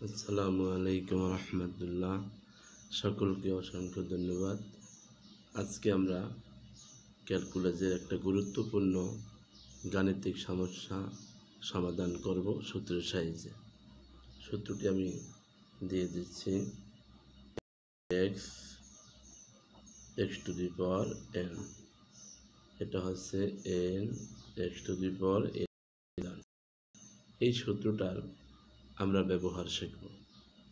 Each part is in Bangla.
আসসালামু আলাইকুম রহমতুল্লাহ। সকলকে অসংখ্য ধন্যবাদ। আজকে আমরা ক্যালকুলাসের একটা গুরুত্বপূর্ণ গাণিতিক সমস্যা সমাধান করব সূত্রের সাহায্যে। সূত্রটি আমি দিয়ে দিচ্ছি। x to the power n, এটা হচ্ছে n x to the power n। এই সূত্রটার আমরা ব্যবহার শিখব,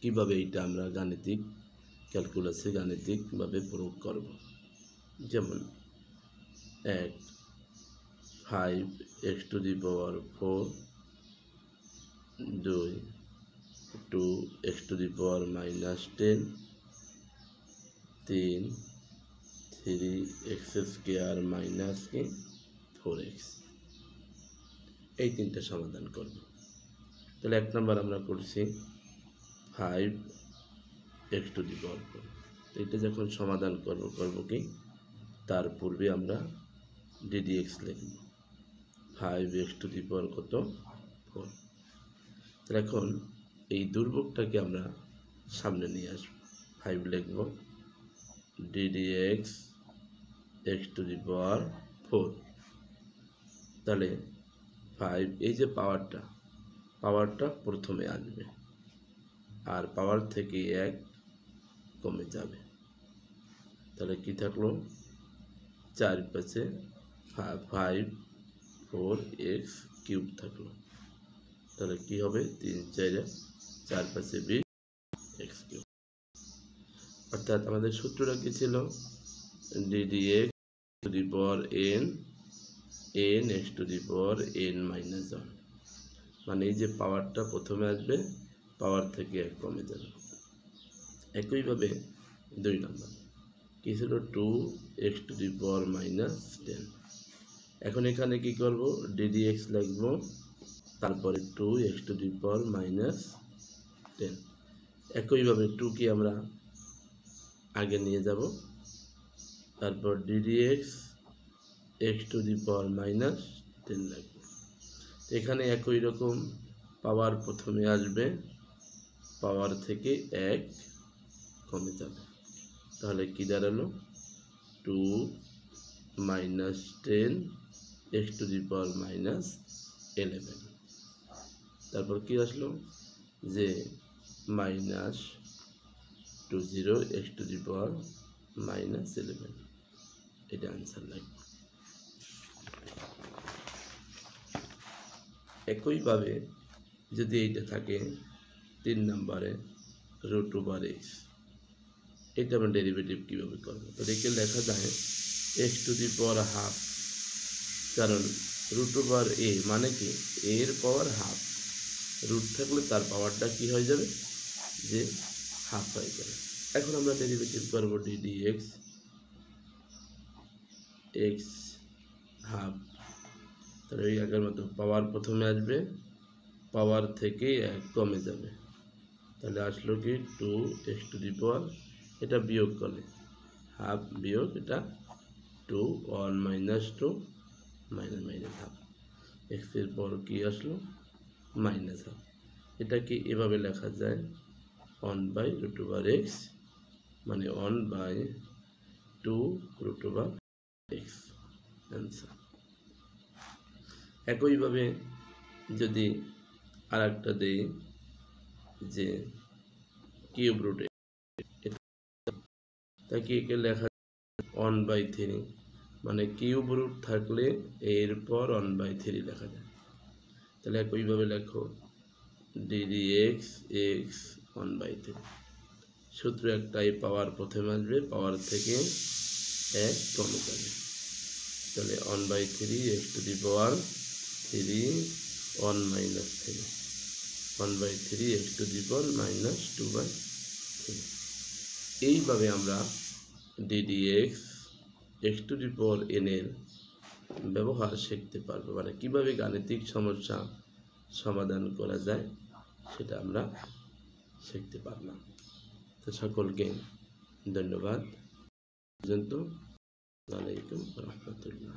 কিভাবে এইটা আমরা ক্যালকুলাসে গাণিতিকভাবে প্রয়োগ করব। যেমন 5x two the power 4, 2x two the power -10, 3x square -4x। এই তিনটা সমাধান করব। তাহলে 1 নম্বর আমরা করছি 5x টু দি পাওয়ার 4। এটা যখন সমাধান করব কি তার পূর্বে আমরা ddx লিখব। 5x টু দি পাওয়ার কত? 4। তাহলে এখন এই দুর্ভোগটাকে আমরা সামনে নিয়ে আসব। 5 লিখব, ddx x টু দি পাওয়ার 4। তাহলে 5, এই যে পাওয়ারটা প্রথমে আসবে আর পাওয়ার থেকে 1 কমে যাবে। তাহলে কি থাকলো? 4 পাশে 5 4x কিউব থাকলো। তাহলে কি হবে? 3 4 পাশে 20 x কিউব। অর্থাৎ আমাদের সূত্রটা কি ছিল? ddx two the power n x to the power n minus 1। মানে এই যে পাওয়ারটা প্রথমে আসবে, পাওয়ার থেকে 1 কমে যাবে। একইভাবে 2 নম্বর কি ছিল? 2x টু দি পাওয়ার -10। এখন এখানে কি করব? ddx লিখব, তারপরে 2x টু দি পাওয়ার -10। একইভাবে 2 কে আমরা আগে নিয়ে যাব, তারপর ddx x টু দি পাওয়ার -10 লিখব। এখানে একই রকম পাওয়ার প্রথমে আসবে, পাওয়ার থেকে 1 কমে যাবে। তাহলে কি দাঁড়ালো? 2 -10 x টু দি পাওয়ার -11। তারপর কি আসলো? যে -20 x টু দি পাওয়ার -11। এটা আনসার লাগবে। একইভাবে যদি এইটা থাকে 3 নম্বরে √x, এটা আমরা ডেরিভেটিভ কীভাবে করবো? তো একে লেখা যায় x to the power half, কারণ √a মানে কি এর পাওয়ার হাফ। রুট থাকলে তার পাওয়ারটা কি হয়ে যাবে? যে হাফ হয়ে যাবে। এখন আমরা ডেরিভেটিভ করব ddx x হাফ। তাহলে এই আগের মতো পাওয়ার প্রথমে আসবে, পাওয়ার থেকে 1 কমে যাবে। তাহলে আসলো কি 2x টু দি পাওয়ার, এটা বিয়োগ করলে হাফ বিয়োগ এটা 2, 1 -2 -হাফ। x এর পর কি আসলো? -হাফ। এটা কি এভাবে লেখা যায়? 1/√x, মানে 1/2√x অ্যান্সার। একইভাবে যদি আর একটা দেই যে কিউব রুট, তাকে একে লেখা 1/3, মানে কিউব রুট থাকলে এরপর 1/3 লেখা যায়। তাহলে একইভাবে লেখো ddx x 1/3। সূত্র একটাই, পাওয়ার প্রথমে আসবে, পাওয়ার থেকে 1 কমে যাবে। তাহলে 1/3 x to the power 3 1 -3, 1/3 x to the power -2/3। এইভাবে আমরা ddx x to the power n এর ব্যবহার শিখতে পারবো, মানে কিভাবে গাণিতিক সমস্যা সমাধান করা যায় সেটা আমরা শিখতে পারলাম। তো সকলকে ধন্যবাদ। পর্যন্ত। আসসালামু আলাইকুম রহমতুল্লাহ।